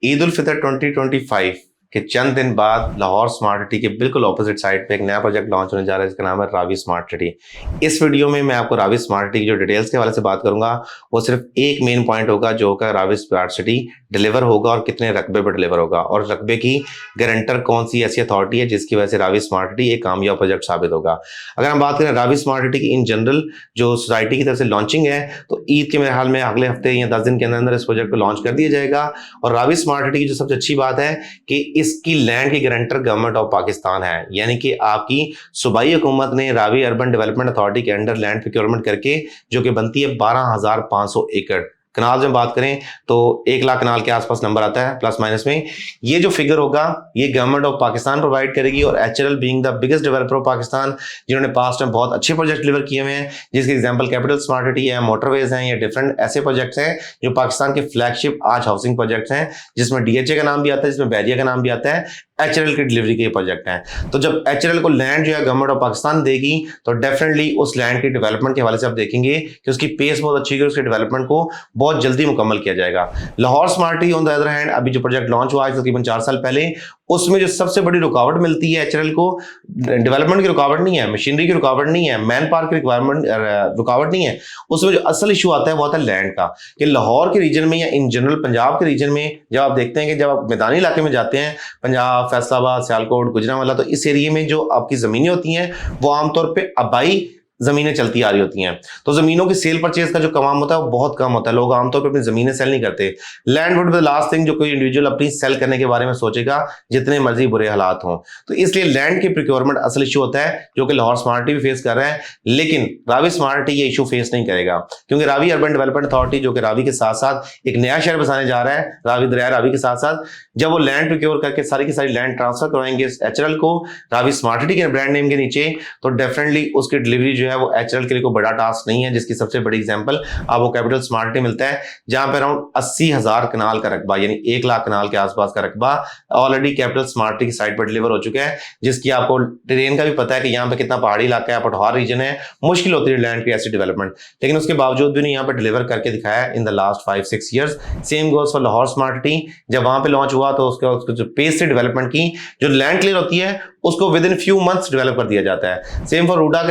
ईद उल फितर 2025 के चंद दिन बाद लाहौर स्मार्ट सिटी के बिल्कुल ऑपोजिट साइड पे एक नया प्रोजेक्ट लॉन्च होने जा रहा है जिसका नाम है रावी स्मार्ट सिटी। इस वीडियो में मैं आपको रावी स्मार्ट सिटी की जो डिटेल्स के हवाले से बात करूंगा वो सिर्फ एक मेन पॉइंट होगा जो होगा रावी स्मार्ट सिटी डिलीवर होगा और कितने रकबे पर डिलीवर होगा और रकबे की गारंटर कौन सी ऐसी अथॉरिटी है जिसकी वजह से रावी स्मार्ट सिटी एक कामयाब प्रोजेक्ट साबित होगा। अगर हम बात करें रावी स्मार्ट सिटी की इन जनरल जो सोसाइटी की तरफ से लॉन्चिंग है तो ईद के मेरे हाल में अगले हफ्ते या 10 दिन के अंदर इस प्रोजेक्ट को लॉन्च कर दिया जाएगा। और रावी स्मार्ट सिटी की जो सबसे अच्छी बात है कि इसकी लैंड की गारंटर गवर्नमेंट ऑफ पाकिस्तान है, यानी कि आपकी सूबाई हुकूमत ने रावी अर्बन डेवलपमेंट अथॉरिटी के अंडर लैंड प्रोक्योरमेंट करके जो कि बनती है 12,500 एकड़। कनाल में बात करें तो 1 लाख कनाल के आसपास नंबर आता है प्लस माइनस में। ये जो फिगर होगा ये गवर्नमेंट ऑफ पाकिस्तान प्रोवाइड करेगी और HLL being the biggest developer of Pakistan जिन्होंने पास्ट में बहुत अच्छे प्रोजेक्ट डिलीवर किए हुए हैं, जिसके एग्जांपल कैपिटल स्मार्ट सिटी है, मोटरवेज हैं, या डिफरेंट ऐसे प्रोजेक्ट्स हैं जो पाकिस्तान के फ्लैगशिप आज हाउसिंग प्रोजेक्ट्स हैं, जिसमें डीएचए का नाम भी आता है, जिसमें बैरिया का नाम भी आता है। एचएलएल की डिलीवरी के प्रोजेक्ट हैं। तो जब एचएलएल को लैंड जो है गवर्नमेंट ऑफ पाकिस्तान देगी तो डेफिनेटली उस लैंड की डेवलपमेंट के हवाले से आप देखेंगे कि उसकी पेस बहुत अच्छी है, उसके डेवलपमेंट को बहुत जल्दी मुकम्मल किया जाएगा। Lahore smart city on the other hand अभी जो प्रोजेक्ट लॉन्च हुआ है तकरीबन 4 साल पहले, उसमें जो सबसे बड़ी रुकावट मिलती है एचएलएल को, डेवलपमेंट की रुकावट नहीं है, मशीनरी की रुकावट नहीं है, मैन पावर की रिक्वायरमेंट रुकावट नहीं है, उसमें जो असल इशू आता है वो आता है लैंड का। कि लाहौर के रीजन में या इन जनरल पंजाब के रीजन में जब आप देखते हैं कि जब आप मैदानी इलाके में जाते हैं, पंजाब, फैसलाबाद, सियालकोट, गुजरांवाला, तो इस एरिया में जो आपकी जमीनें होती हैं वो आमतौर पर आबाई जमीनें चलती आ रही होती हैं। तो जमीनों की सेल परचेज का जो काम होता है वो बहुत कम होता है। लोग आमतौर पर अपनी जमीनें सेल नहीं करते। Land would be the last thing जो कोई इंडिविजुअल अपनी सेल करने के बारे में सोचेगा, जितने मर्जी बुरे हालात हों। तो इसलिए लैंड की प्रोक्योरमेंट असल इशू होता है जो कि लाहौर स्मार्ट सिटी भी फेस कर रहा है, लेकिन रावी स्मार्ट सिटी ये इशू फेस नहीं करेगा क्योंकि रावी अर्बन डेवलपमेंट अथॉरिटी जो कि रावी के साथ साथ एक नया शहर बसाने जा रहा है, रावी दरिया रावी के साथ साथ, जब वो लैंड प्रोक्योर करके सारी की सारी लैंड ट्रांसफर करवाएंगे एचएलएल को रावी स्मार्ट सिटी के ब्रांड नेम के नीचे, तो डेफिनेटली उसकी डिलीवरी जो है वो एचएलएल के लिए बड़ा टास्क नहीं है। जिसकी सबसे बड़ी एग्जांपल आपको कैपिटल स्मार्ट सिटी मिलता है जहां पे अराउंड 80,000 कनाल का रकबा यानी 1 लाख कनाल के आसपास का रकबा ऑलरेडी कैपिटल स्मार्ट सिटी की साइट पर डिलीवर हो चुका है, जिसकी आपको टेरेन का भी पता है कि यहाँ पे कितना पहाड़ी इलाका है, पठौर रीजन है, मुश्किल होती है लैंड की ऐसी डेवलपमेंट, लेकिन उसके बावजूद भी यहाँ पे डिलीवर करके दिखाया in the last 5-6 years. Same goes for Lahore smart city. जब वहां पे लॉन्च हुआ तो उसका जो पेस से डेवलपमेंट की जो लैंड क्लियर होती है उसको with in few months develop कर दिया जाता है। सेम फॉर रूडा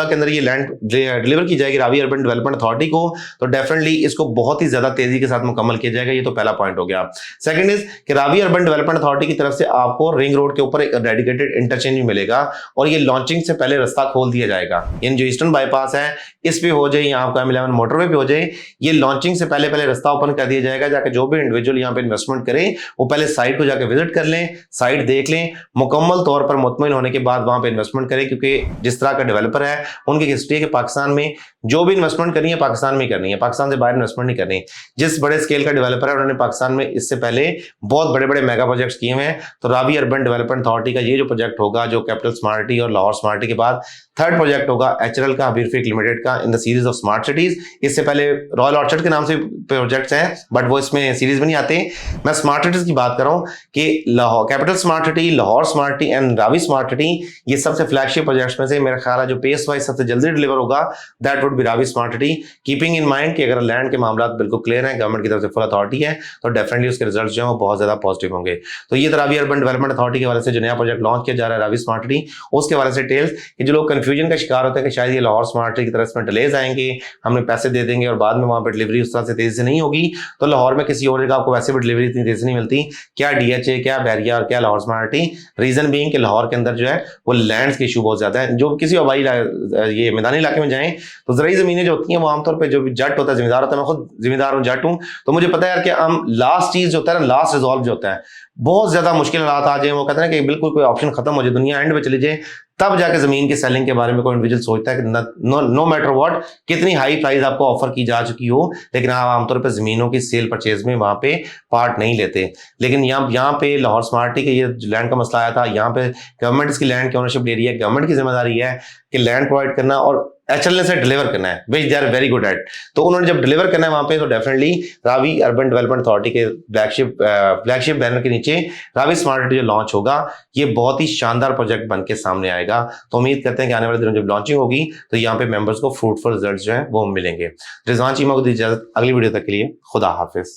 के अंदर ये लैंड डिलीवर की जाएगी रावी अर्बन डेवलपमेंट अथॉरिटी को, तो डेफिनेटली इसको बहुत ही ज्यादा तेजी के साथ मुकम्मल किया जाएगा। ये तो पहला पॉइंट हो गया। सेकंड इज कि रावी अर्बन डेवलपमेंट अथॉरिटी की तरफ से आपको रिंग रोड के ऊपर एक डेडिकेटेड इंटरचेंज भी मिलेगा और ये लॉन्चिंग से पहले रास्ता खोल दिया जाएगा। यानी जो ईस्टर्न बाईपास है इस पे हो जाए या आपका M11 मोटरवे पे हो जाए, ये लॉन्चिंग से पहले रास्ता ओपन कर दिया जाएगा। जाके जो भी इंडिविजुअल यहाँ पे इन्वेस्टमेंट करे वो पहले साइट को जाके विजिट कर लें, साइट देख लें, मुकम्मल तौर पर मुतमईन होने के बाद वहां पे इन्वेस्टमेंट करें, क्योंकि जिस तरह का डेवलपर है उनकी हिस्ट्री है कि पाकिस्तान में जो भी इन्वेस्टमेंट करनी है पाकिस्तान में करनी है, पाकिस्तान से बाहर इन्वेस्टमेंट नहीं करनी। जिस बड़े स्केल का डेवलपर है उन्होंने पाकिस्तान में इससे पहले बहुत बड़े बड़े मेगा प्रोजेक्ट्स किए हुए हैं। तो रावी अर्बन डेवलपमेंट अथॉरिटी का ये जो प्रोजेक्ट होगा जो कैपिटल स्मार्ट सिटी और लाहौर स्मार्ट सिटी के बाद थर्ड प्रोजेक्ट होगा एचएलएल का हबीर फ्रीक लिमिटेड का in the series of smart cities. इससे पहले रॉयल ऑर्चर्ड के नाम से प्रोजेक्ट्स हैं बट वो इसमें सीरीज में नहीं आते। मैं स्मार्ट सिटीज की बात कर रहा हूं कि Lahore capital smart city, Lahore smart city and Ravi smart city ये सबसे फ्लैगशिप प्रोजेक्ट्स में से मेरा ख्याल है जो पेस वाइज सबसे जल्दी डिलीवर होगा that would be Ravi smart city. Keeping in mind कि अगर लैंड के मामला बिल्कुल क्लियर है, गवर्नमेंट की तरफ से फुल अथॉरिटी है, तो डेफिनेटली उसके रिजल्ट जो है वो बहुत ज्यादा पॉजिटिव होंगे। तो ये रावी अर्बन डेवलपमेंट अथॉरिटी के हवाले से जो नया प्रोजेक्ट लॉन्च किया जा रहा है रावी स्मार्ट सिटी, उसके हवाले से टेल्स कि जो लोग कंफ्यूजन का शिकार होते हैं कि शायद ये लाहौर स्मार्ट सिटी की तरफ से डिलेज आएंगे, हमने पैसे दे देंगे और बाद में वहां पर डिलीवरी उस तरह से तेजी से नहीं होगी। तो लाहौर में किसी और जगह आपको वैसे भी डिलीवरी इतनी तेजी से नहीं मिलती, क्या डीएचए, क्या बैरिया और क्या Lahore smart city. Reason being कि लाहौर के अंदर जो है वो लैंड्स के इशू बहुत ज्यादा है। जो किसी हवाई ये मैदानी इलाके में जाएं तो जरूरी जमीनें जो होती हैं वो आमतौर पर जो भी जट होता है, जिम्मेदार होता है, मैं खुद जिम्मेदार हूँ, जट हूँ, तो मुझे पता है यार कि हम लास्ट चीज जो होता है ना, लास्ट रिजॉल्व जो होता है, बहुत ज्यादा मुश्किल हालात आ जाए, वो कहते हैं कि बिल्कुल कोई ऑप्शन खत्म हो जाए, दुनिया एंड पे चली जाए, तब जाके जमीन की सेलिंग के बारे में कोई इंडिविजुअल सोचता है कि नो मैटर व्हाट कितनी हाई प्राइस आपको ऑफर की जा चुकी हो, लेकिन आप आमतौर पर जमीनों की सेल परचेज में वहां पे पार्ट नहीं लेते। लेकिन यहाँ पे लाहौर स्मार्ट सिटी के ये लैंड का मसला आया था, यहाँ पे गवर्नमेंट इसकी लैंड की ओनरशिप ले रही है, गवर्नमेंट की जिम्मेदारी है कि लैंड प्रोवाइड करना और एचएलएल से डिलीवर करना है, which they are very good at. तो उन्होंने जब डिलीवर करना है वहां पे तो definitely Ravi urban development authority के फ्लैगशिप बैनर के नीचे रावी स्मार्ट सिटी जो लॉन्च होगा ये बहुत ही शानदार प्रोजेक्ट बन के सामने आएगा। तो उम्मीद करते हैं कि आने वाले दिनों जब लॉन्चिंग होगी तो यहाँ पे मेंबर्स को फ्रूटफुल रिजल्ट जो है वो मिलेंगे। रिजवान चीमा को दी इजाजत, अगली वीडियो तक के लिए खुदा हाफिज।